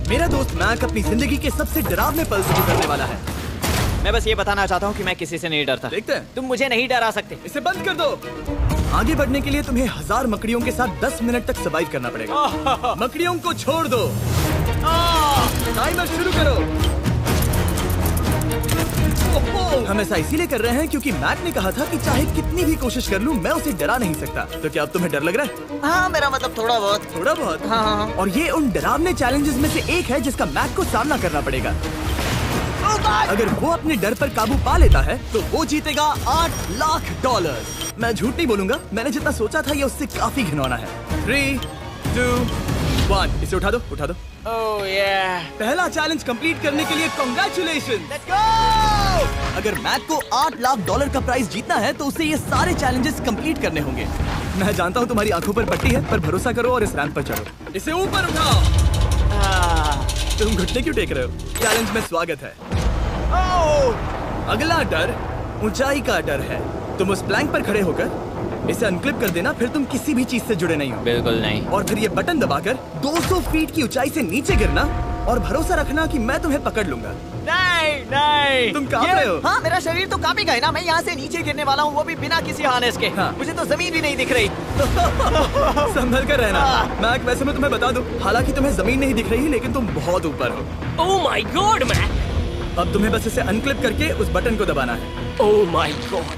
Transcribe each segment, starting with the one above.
मेरा दोस्त मैक अपनी जिंदगी के सबसे डरावने पल से गुजरने वाला है। मैं बस ये बताना चाहता हूँ कि मैं किसी से नहीं डरता। देखते हैं। तुम मुझे नहीं डरा सकते। इसे बंद कर दो। आगे बढ़ने के लिए तुम्हें 1000 मकड़ियों के साथ 10 मिनट तक सर्वाइव करना पड़ेगा। मकड़ियों को छोड़ दो। टाइमर शुरू करो। हम ऐसा इसीलिए कर रहे हैं क्योंकि मैक ने कहा था कि चाहे कितनी भी कोशिश कर लूं, मैं उसे डरा नहीं सकता। तो क्या अब तुम्हें डर लग रहा है? हाँ, मेरा मतलब थोड़ा बहुत। थोड़ा बहुत? हाँ। और ये उन डरावने चैलेंजेस में से एक है जिसका मैक को सामना करना पड़ेगा। अगर वो अपने डर पर काबू पा लेता है तो वो जीतेगा $8 लाख। मैं झूठ नहीं बोलूंगा, मैंने जितना सोचा था ये उससे काफी घिनौना है। 3, 2, 1, इसे उठा दो, उठा दो। ओह yeah. पहला चैलेंज कंप्लीट करने के लिए कांग्रेचुलेशन। Let's go! अगर मैक को $8 लाख का प्राइज जीतना है तो उसे ये सारे चैलेंजेस कंप्लीट करने होंगे। मैं जानता हूँ तुम्हारी आंखों पर पट्टी है, पर भरोसा करो और इस रैंप पर चढ़ो। इसे ऊपर उठाओ। तुम घुटने क्यों टेक रहे हो? चैलेंज में स्वागत है। अगला डर ऊंचाई का डर है। तुम उस प्लैंक पर खड़े होकर इसे अनक्लिप कर देना, फिर तुम किसी भी चीज से जुड़े नहीं हो। बिल्कुल नहीं। और फिर ये बटन दबाकर 200 फीट की ऊंचाई से नीचे गिरना और भरोसा रखना कि मैं तुम्हें पकड़ लूंगा। नहीं। तुम कांप रहे हो? हाँ, मेरा शरीर तो कांपेगा ही ना। मैं यहाँ से नीचे गिरने वाला हूँ, वो भी बिना किसी हार्नेस के। हाँ। मुझे तो जमीन भी नहीं दिख रही। संभल कर रहना। मैक, वैसे मैं तुम्हें बता दूं, हालांकि तुम्हें जमीन नहीं दिख रही, लेकिन तुम बहुत ऊपर हो। Oh my God Mac. अब तुम्हें बस इसे अनक्लिप करके उस बटन को दबाना है। ओह माय गॉड।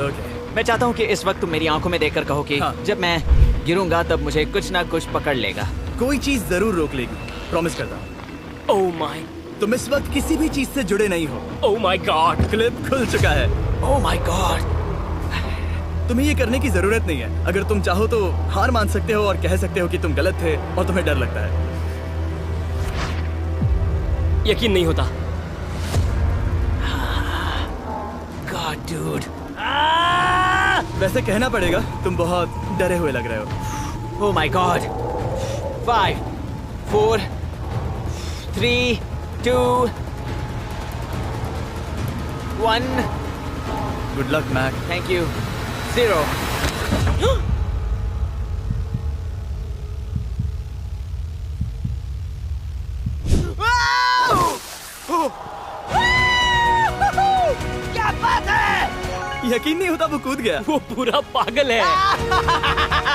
ओके। मैं चाहता हूँ कि इस वक्त तुम मेरी आंखों में देखकर कहो कि हाँ। जब मैं गिरूंगा तब मुझे कुछ ना कुछ पकड़ लेगा। कोई चीज जरूर रोक लेगी, प्रॉमिस करता हूँ। Oh my. तुम इस वक्त किसी भी चीज से जुड़े नहीं हो। Oh my God. क्लिप खुल चुका है। ओह माय गॉड। तुम्हें ये करने की जरूरत नहीं है। अगर तुम चाहो तो हार मान सकते हो और कह सकते हो कि तुम गलत थे और तुम्हें डर लगता है। यकीन नहीं होता। God dude. वैसे कहना पड़ेगा, तुम बहुत डरे हुए लग रहे हो। Oh my God. 5, 4, 3, 2, 1। Good luck Mac. Thank you. 0। क्या बात है? यकीन नहीं होता वो कूद गया। वो पूरा पागल है।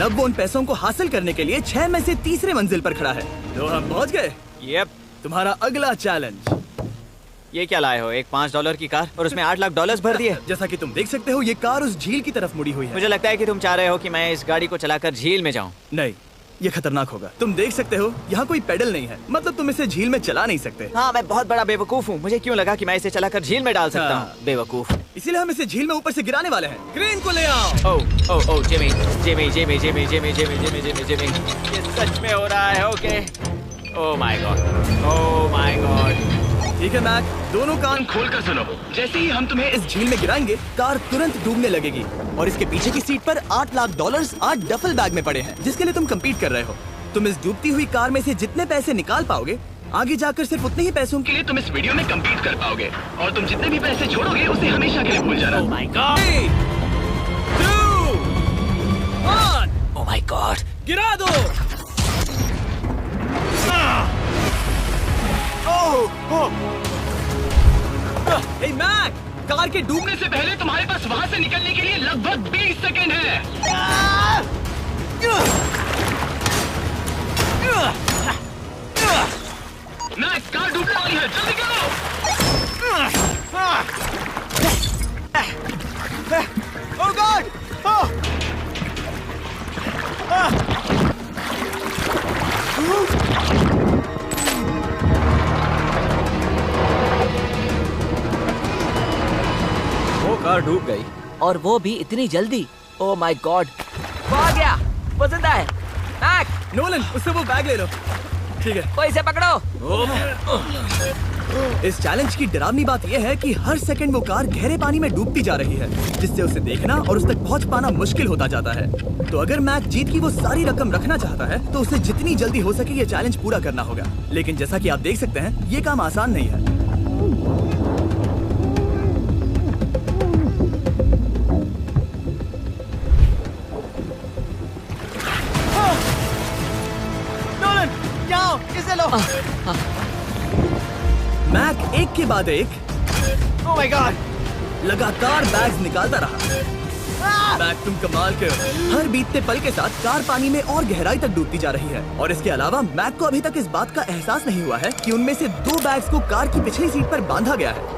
अब वो उन पैसों को हासिल करने के लिए 6 में से तीसरे मंजिल पर खड़ा है। तो हम पहुंच गए। यप। तुम्हारा अगला चैलेंज। ये क्या लाए हो? एक $5 की कार और उसमें $8 लाख भर दिए। जैसा कि तुम देख सकते हो, ये कार उस झील की तरफ मुड़ी हुई है। मुझे लगता है कि तुम चाह रहे हो कि मैं इस गाड़ी को चलाकर झील में जाऊं। नहीं, ये खतरनाक होगा। तुम देख सकते हो यहाँ कोई पेडल नहीं है, मतलब तुम इसे झील में चला नहीं सकते। हाँ, मैं बहुत बड़ा बेवकूफ हूँ। मुझे क्यों लगा कि मैं इसे चलाकर झील में डाल सकता हाँ। हूँ? बेवकूफ। इसीलिए हम इसे झील में ऊपर से गिराने वाले हैं। क्रेन को ले आओ। Oh Jimmy Jimmy Jimmy Jimmy Jimmy Jimmy Jimmy Jimmy Jimmy, ये सच में हो रहा है? Okay. Oh my god. Oh my god. ठीक है मैक, दोनों कान खोलकर सुनो। जैसे ही हम तुम्हें इस झील में गिराएंगे, कार तुरंत डूबने लगेगी और इसके पीछे की सीट पर $8 लाख 8 डफल बैग में पड़े हैं, जिसके लिए तुम कम्पीट कर रहे हो। तुम इस डूबती हुई कार में से जितने पैसे निकाल पाओगे, आगे जाकर सिर्फ उतने ही पैसों के लिए तुम इस वीडियो में कम्पीट कर पाओगे। और तुम जितने भी पैसे छोड़ोगे उसे हमेशा के लिए भूल जाना। ओह my God. 3, 2, 1, oh my God. गिरा दो। हे मैक, कार के डूबने से पहले तुम्हारे पास वहाँ से निकलने के लिए लगभग 20 सेकंड है। मैक, कार डूबने वाली है, जल्दी करो। ओह गॉड। वो कार डूब गई और वो भी इतनी जल्दी। ओह माय गॉड। वो आ गया। वो जिंदा है। मैक, नोलन, उससे वो बैग ले लो। ठीक है। वो इसे पकड़ो। इस चैलेंज की डरावनी बात यह है कि हर सेकंड वो कार गहरे पानी में डूबती जा रही है, जिससे उसे देखना और उस तक पहुंच पाना मुश्किल होता जाता है। तो अगर मैक जीत की वो सारी रकम रखना चाहता है, तो उसे जितनी जल्दी हो सके ये चैलेंज पूरा करना होगा। लेकिन जैसा कि आप देख सकते हैं, ये काम आसान नहीं है। नोलन, जाओ, इसे लो। मैक एक के बाद एक ओह माय गॉड। लगातार बैग्स निकालता रहा। मैक तुम कमाल के हो। हर बीतते पल के साथ कार पानी में और गहराई तक डूबती जा रही है और इसके अलावा मैक को अभी तक इस बात का एहसास नहीं हुआ है कि उनमें से 2 बैग्स को कार की पिछली सीट पर बांधा गया है।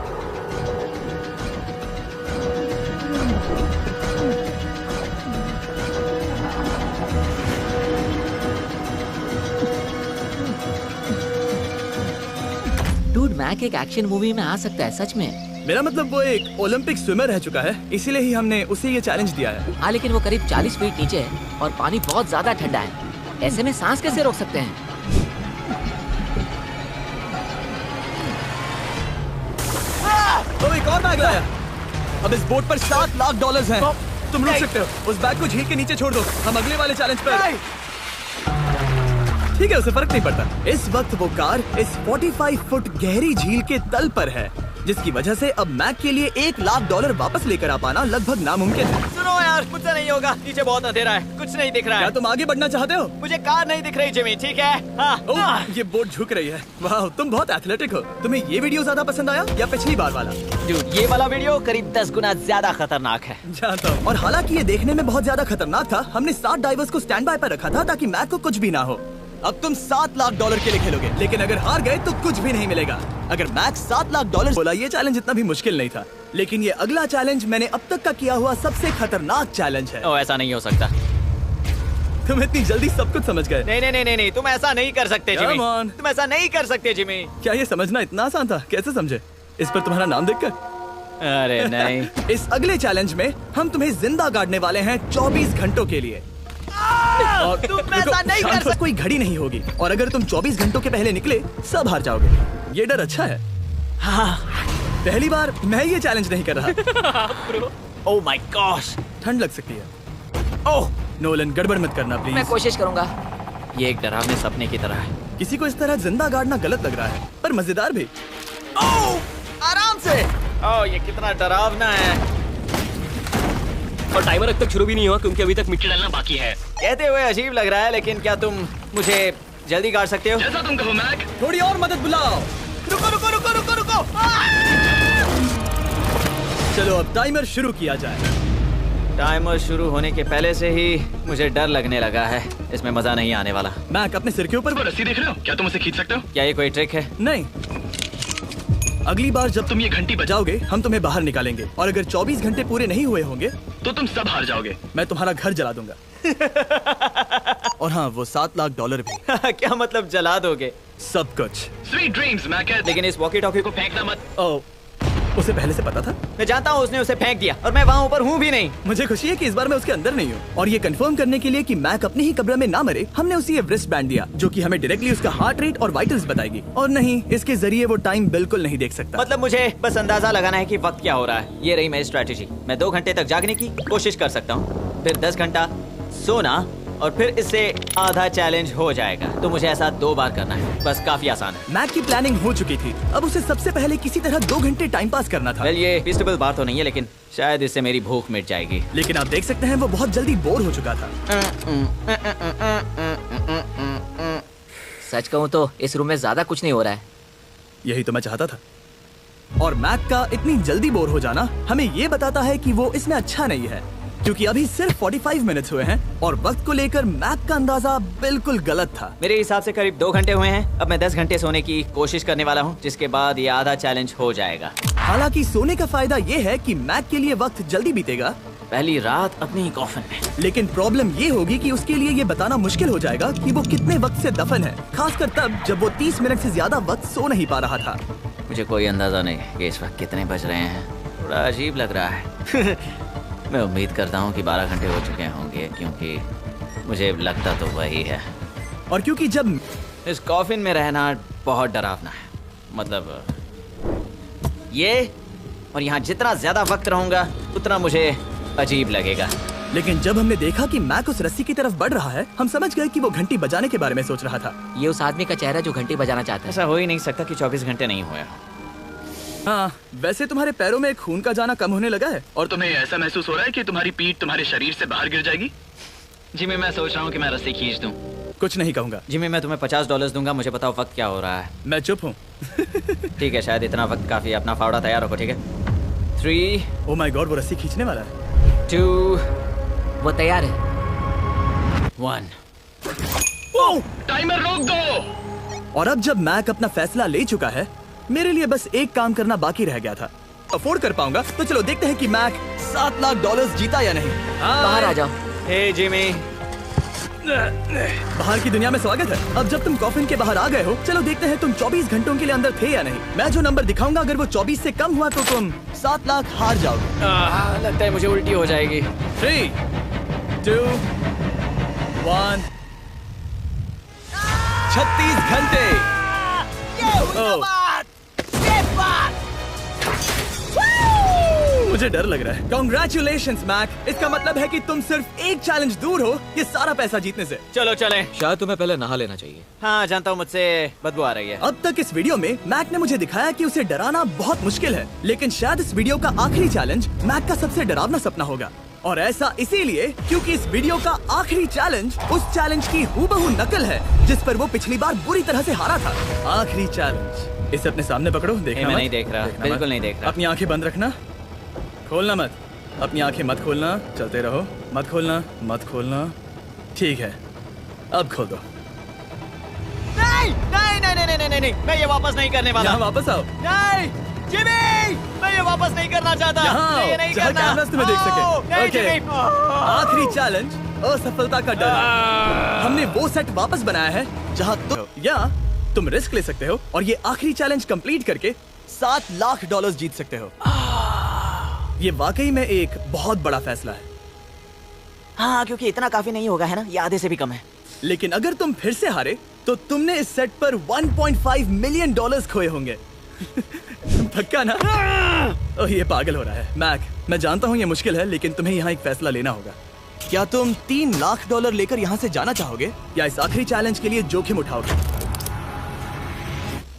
डूड, मैक एक एक्शन मूवी में आ सकता है सच में। मेरा मतलब वो एक ओलंपिक स्विमर रह चुका है, इसीलिए ही हमने उसे ये चैलेंज दिया है। हाँ, लेकिन वो करीब 40 फीट नीचे है और पानी बहुत ज्यादा ठंडा है। ऐसे में सांस कैसे रोक सकते हैं? तो एक और बैग लाया। अब इस बोट पर $7 लाख हैं। तुम रुक सकते हो। उस बैग को झील के नीचे छोड़ दो। हम अगले वाले चैलेंज पर। ठीक है, उसे फर्क नहीं पड़ता। इस वक्त वो कार इस 45 फुट गहरी झील के तल पर है, जिसकी वजह से अब मैक के लिए $1 लाख वापस लेकर आ पाना लगभग नामुमकिन है। सुनो यार, मुझसे नहीं होगा। नीचे बहुत अंधेरा है, कुछ नहीं दिख रहा क्या है। तुम आगे बढ़ना चाहते हो? मुझे कार नहीं दिख रही जिमी, ठीक है? हाँ। ओह, ये बोट झुक रही है। वाह, तुम बहुत एथलेटिक हो। तुम्हें ये वीडियो ज्यादा पसंद आया या पिछली बार वाला? Dude, ये वाला वीडियो करीब 10 गुना ज्यादा खतरनाक है। जानता हूँ। और हालांकि ये देखने में बहुत ज्यादा खतरनाक था, हमने 7 डाइवर्स को स्टैंड बाय पर रखा था ताकि मैक को कुछ भी ना हो। अब तुम $7 लाख के लिए खेलोगे, लेकिन अगर हार गए तो कुछ भी नहीं मिलेगा। अगर मैक $7 लाख बोला, ये चैलेंज इतना भी मुश्किल नहीं था, लेकिन ये अगला चैलेंज मैंने अब तक का किया हुआ सबसे खतरनाक चैलेंज है। ओह, ऐसा नहीं हो सकता। तुम इतनी जल्दी सब कुछ समझ गए। नहीं, तुम ऐसा नहीं कर सकते जिमी। Come on. तुम ऐसा नहीं कर सकते जिमी। क्या ये समझना इतना आसान था? कैसे समझे? इस पर तुम्हारा नाम देखकर? अरे नहीं। इस अगले चैलेंज में हम तुम्हें जिंदा गाड़ने वाले हैं 24 घंटों के लिए। और तुम ऐसा नहीं कर सकते। कोई घड़ी नहीं होगी और अगर तुम 24 घंटों के पहले निकले सब हार जाओगे। ये डर अच्छा है। हाँ। पहली बार मैं ये चैलेंज नहीं कर रहा। ओह माय गॉश, ठंड लग सकती है। ओह, नोलन, गड़बड़ मत करना मैं प्लीज। कोशिश करूंगा। ये एक डरावने सपने की तरह है। किसी को इस तरह जिंदा गाड़ना गलत लग रहा है, पर मजेदार भी। ओह, आराम से। ओह, ये कितना डरावना है। और टाइमर अब तक शुरू भी नहीं हुआ क्योंकि अभी तक मिट्टी डालना बाकी है। कहते हुए अजीब लग रहा है, लेकिन क्या तुम मुझे जल्दी गाड़ सकते हो? जैसा तुम कहो मैक। थोड़ी और मदद बुलाओ। रुको। चलो अब टाइमर शुरू किया जाए। टाइमर शुरू होने के पहले से ही मुझे डर लगने लगा है। इसमें मजा नहीं आने वाला। मैक, अपने सिर के ऊपर वो रस्सी देख रहे हो? क्या तुम उसे खींच सकते हो? क्या ये कोई ट्रिक है? नहीं। अगली बार जब तुम ये घंटी बजाओगे हम तुम्हें बाहर निकालेंगे और अगर 24 घंटे पूरे नहीं हुए होंगे तो तुम सब हार जाओगे। मैं तुम्हारा घर जला दूंगा। और हाँ, वो $7 लाख भी। क्या मतलब जला दोगे? सब कुछ। Sweet dreams Mac. लेकिन इस वॉकी टॉकी को फेंकना मत। ओह, उसे पहले से पता था? मैं जानता हूँ, उसने उसे फेंक दिया और मैं वहाँ ऊपर हूँ भी नहीं। मुझे खुशी है कि इस बार मैं उसके अंदर नहीं हूँ। और ये कंफर्म करने के लिए कि मैक अपने ही कब्र में ना मरे, हमने उसे ये रिस्ट बैंड दिया जो कि हमें डायरेक्टली उसका हार्ट रेट और वाइटल्स बताएगी। और नहीं, इसके जरिए वो टाइम बिल्कुल नहीं देख सकता। मतलब मुझे बस अंदाजा लगाना है कि वक्त क्या हो रहा है। ये रही मेरी स्ट्रेटेजी। मैं 2 घंटे तक जागने की कोशिश कर सकता हूँ, फिर 10 घंटा सोना और फिर इससे आधा चैलेंज हो जाएगा। तो मुझे ऐसा 2 बार करना है, बस काफी आसान है। मैक की प्लानिंग हो चुकी थी, अब उसे सबसे पहले किसी तरह 2 घंटे टाइम पास करना था। वेल, ये फीस्टेबल बात तो नहीं है, लेकिन शायद इससे मेरी भूख मिट जाएगी। लेकिन आप देख सकते हैं वो बहुत जल्दी बोर हो चुका था। सच कहूँ तो इस रूम में ज्यादा कुछ नहीं हो रहा है। यही तो मैं चाहता था। और मैक का इतनी जल्दी बोर हो जाना हमें ये बताता है कि वो इसमें अच्छा नहीं है, क्योंकि अभी सिर्फ 45 मिनट्स हुए हैं और वक्त को लेकर मैक का अंदाजा बिल्कुल गलत था। मेरे हिसाब से करीब 2 घंटे हुए हैं। अब मैं 10 घंटे सोने की कोशिश करने वाला हूँ, जिसके बाद ये आधा चैलेंज हो जाएगा। हालांकि सोने का फायदा ये है कि मैक के लिए वक्त जल्दी बीतेगा, पहली रात अपनी ही कॉफिन में। लेकिन प्रॉब्लम ये होगी कि उसके लिए ये बताना मुश्किल हो जाएगा कि वो कितने वक्त से दफन है, खासकर तब जब वो 30 मिनट से ज्यादा वक्त सो नहीं पा रहा था। मुझे कोई अंदाजा नहीं कि इस वक्त कितने बज रहे हैं। थोड़ा अजीब लग रहा है। मैं उम्मीद करता हूँ कि 12 घंटे हो चुके होंगे, क्योंकि मुझे लगता तो वही है। और क्योंकि जब इस कॉफिन में रहना बहुत डरावना है, मतलब ये, और यहाँ जितना ज्यादा वक्त रहूंगा उतना मुझे अजीब लगेगा। लेकिन जब हमने देखा कि मैक उस रस्सी की तरफ बढ़ रहा है, हम समझ गए कि वो घंटी बजाने के बारे में सोच रहा था। ये उस आदमी का चेहरा जो घंटी बजाना चाहता है। ऐसा हो ही नहीं सकता कि 24 घंटे नहीं हुए। हाँ, वैसे तुम्हारे पैरों में खून का जाना कम होने लगा है। और तुम्हें ऐसा महसूस हो रहा है कि तुम्हारी पीठ तुम्हारे शरीर से बाहर गिर जाएगी? जी मैं सोच रहा हूँ कि मैं रस्सी खींच दूं। कुछ नहीं कहूंगा। जिमी मैं तुम्हें $50 दूंगा, मुझे बताओ वक्त क्या हो रहा है। मैं चुप हूँ। ठीक है, शायद इतना वक्त काफी है। अपना फावड़ा तैयार रखो, ठीक है? 3 ओ माय गॉड, वो रस्सी खींचने वाला है। 2 वो तैयार है। 1 टाइमर रोक दो। और अब जब मैक अपना फैसला ले चुका है, मेरे लिए बस एक काम करना बाकी रह गया था। अफोर्ड कर पाऊंगा तो चलो देखते हैं कि मैक $7 लाख जीता या नहीं। बाहर आ जाओ। हे जिमी, बाहर की दुनिया में स्वागत है। अब जब तुम कॉफिन के बाहर आ गए हो, चलो देखते हैं तुम 24 घंटों के लिए अंदर थे या नहीं। मैं जो नंबर दिखाऊंगा, अगर वो 24 से कम हुआ तो तुम 7 लाख हार जाओगे। लगता है मुझे उल्टी हो जाएगी। 3 2 1 36 घंटे। मुझे डर लग रहा है। Congratulations, Mac. इसका मतलब है कि तुम सिर्फ एक चैलेंज दूर हो ये सारा पैसा जीतने से। चलो चले। शायद तुम्हें पहले नहा लेना चाहिए। हाँ जानता हूँ, मुझसे बदबू आ रही है। अब तक इस वीडियो में मैक ने मुझे दिखाया कि उसे डराना बहुत मुश्किल है, लेकिन शायद इस वीडियो का आखिरी चैलेंज मैक का सबसे डरावना सपना होगा। और ऐसा इसीलिए क्योंकि इस वीडियो का आखिरी चैलेंज उस चैलेंज की हूबहू नकल है जिस पर वो पिछली बार बुरी तरह से हारा था। आखिरी चैलेंज। इसे अपने सामने पकड़ो, देखना मैं मत। नहीं देख रहा, देखना बिल्कुल मत। नहीं देख रहा। अपनी आंखें बंद रखना, खोलना मत। अपनी आंखें मत खोलना, चलते रहो। मत खोलना, मत खोलना। ठीक है, अब खोल दो। नहीं नहीं नहीं नहीं नहीं नहीं, मैं ये वापस नहीं करने वाला। यहाँ वापस आओ। नहीं जिमी, मैं ये वापस नहीं करना चाहता। यहाँ मैं ये आओ, नहीं जहाँ करना। कैमरास तुम्हें देख सके। नहीं ओके। जिमी। आखिरी चैलेंज असफलता का डर। हमने वो सेट वापस बनाया है जहाँ तुम या तुम रिस्क ले सकते हो और ये आखिरी चैलेंज कंप्लीट करके $7 लाख जीत सकते हो। ये वाकई में एक बहुत बड़ा फैसला है, हाँ क्योंकि इतना काफी नहीं होगा, है ना? ये आधे से भी कम है। लेकिन अगर तुम फिर से हारे तो तुमने इस सेट पर $1.5 मिलियन खोए होंगे। पक्का ना? ओह ये पागल हो रहा है। मैक, मैं जानता हूँ ये मुश्किल है, लेकिन तुम्हें यहाँ एक फैसला लेना होगा। क्या तुम $3 लाख लेकर यहाँ से जाना चाहोगे या इस आखिरी चैलेंज के लिए जोखिम उठाओगे?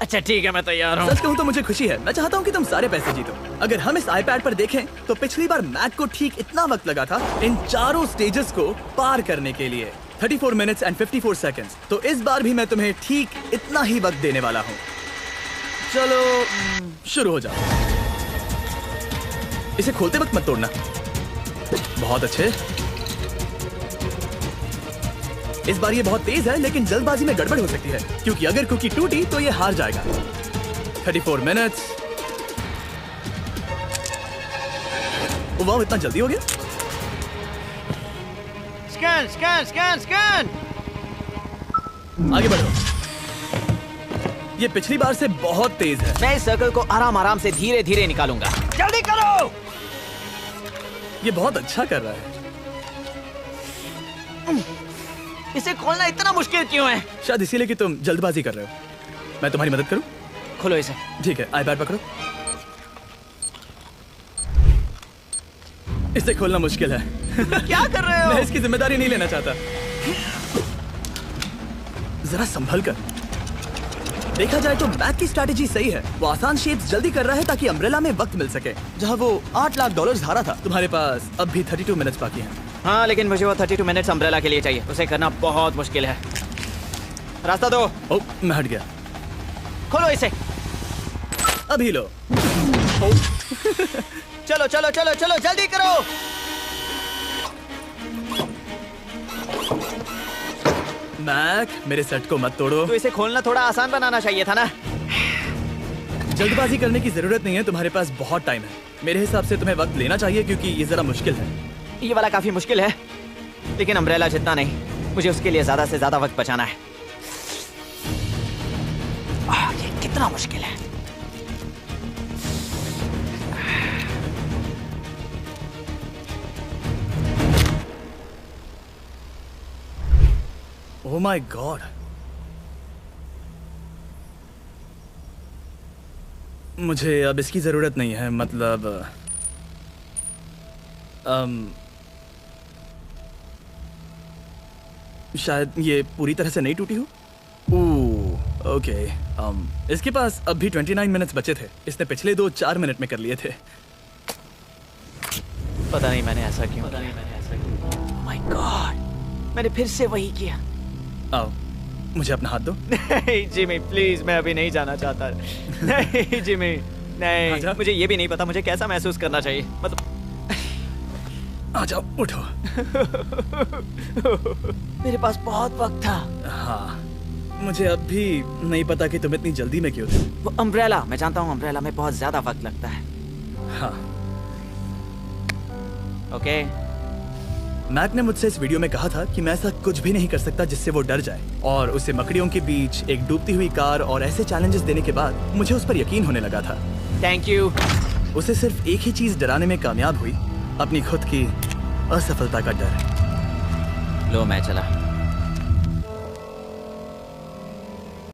अच्छा ठीक है, मैं तैयार हूँ। सच कहूँ तो मुझे खुशी है। मैं चाहता हूँ कि तुम सारे पैसे जीतो। अगर हम इस iPad पर देखें तो पिछली बार मैक को ठीक इतना वक्त लगा था इन चारों स्टेजेस को पार करने के लिए, 34 मिनट्स एंड 54 सेकंड्स। तो इस बार भी मैं तुम्हें ठीक इतना ही वक्त देने वाला हूँ। चलो शुरू हो जाओ। इसे खोलते वक्त मत तोड़ना। बहुत अच्छे। इस बार ये बहुत तेज है, लेकिन जल्दबाजी में गड़बड़ हो सकती है क्योंकि अगर कुकी टूटी तो ये हार जाएगा। 34 मिनट्स। वाह, इतना जल्दी हो गया। Scan scan scan scan. आगे बढ़ो। ये पिछली बार से बहुत तेज है। मैं इस सर्कल को आराम आराम से धीरे धीरे निकालूंगा। जल्दी करो। ये बहुत अच्छा कर रहा है। इसे खोलना इतना मुश्किल क्यों है? शायद इसीलिए कि तुम जल्दबाजी कर रहे हो। मैं तुम्हारी मदद करूं? खोलो इसे। ठीक है, iPad पकड़ो। इसे खोलना मुश्किल है। क्या कर रहे हो? मैं इसकी जिम्मेदारी नहीं लेना चाहता। जरा संभल कर। देखा जाए तो मैक की स्ट्रैटेजी सही है। वो आसान शेप्स जल्दी कर रहा है ताकि अम्ब्रेला में वक्त मिल सके। जहां वो $8 लाख हारा था, तुम्हारे पास अब भी 32 मिनट्स बाकी हैं। हाँ लेकिन मुझे वो 32 मिनट्स अम्ब्रेला के लिए चाहिए। उसे करना बहुत मुश्किल है। रास्ता दो। ओह, मैं हट गया। खोलो इसे। अभी लो। चलो चलो चलो चलो जल्दी करो। मैक, मेरे सेट को मत तोड़ो। तो इसे खोलना थोड़ा आसान बनाना चाहिए था ना। जल्दबाजी करने की जरूरत नहीं है, तुम्हारे पास बहुत टाइम है। मेरे हिसाब से तुम्हें वक्त लेना चाहिए क्योंकि ये जरा मुश्किल है। ये वाला काफी मुश्किल है, लेकिन अम्ब्रेला जितना नहीं। मुझे उसके लिए ज्यादा से ज्यादा वक्त बचाना है। ये कितना मुश्किल है। ओह माय गॉड। मुझे अब इसकी जरूरत नहीं है। मतलब शायद ये पूरी तरह से नहीं टूटी हो। Oh okay. इसके पास अब भी 29 मिनट्स बचे थे। इसने पिछले 4 मिनट में कर लिए थे। पता नहीं मैंने ऐसा क्यों। ओह माय गॉड, मैंने फिर से वही किया। आओ, मुझे अपना हाथ दो। नहीं जिमी प्लीज, मैं अभी नहीं जाना चाहता। नहीं जिमी, नहीं, आजा। मुझे ये भी नहीं पता मुझे कैसा महसूस करना चाहिए। मतलब आ जाओ, उठो। मेरे पास बहुत वक्त था। हाँ, मुझे अब भी नहीं पता कि तुम इतनी जल्दी में क्यों थे। वो अम्ब्रेला, मैं जानता हूँ अम्ब्रेला में बहुत ज्यादा वक्त लगता है। हाँ, ओके मैक ने मुझसे इस वीडियो में कहा था कि मैं ऐसा कुछ भी नहीं कर सकता जिससे वो डर जाए, और उसे मकड़ियों के बीच एक डूबती हुई कार और ऐसे चैलेंजेस देने के बाद मुझे उस पर यकीन होने लगा था। Thank you. उसे सिर्फ एक ही चीज डराने में कामयाब हुई, अपनी खुद की असफलता का डर। लो मैं चला।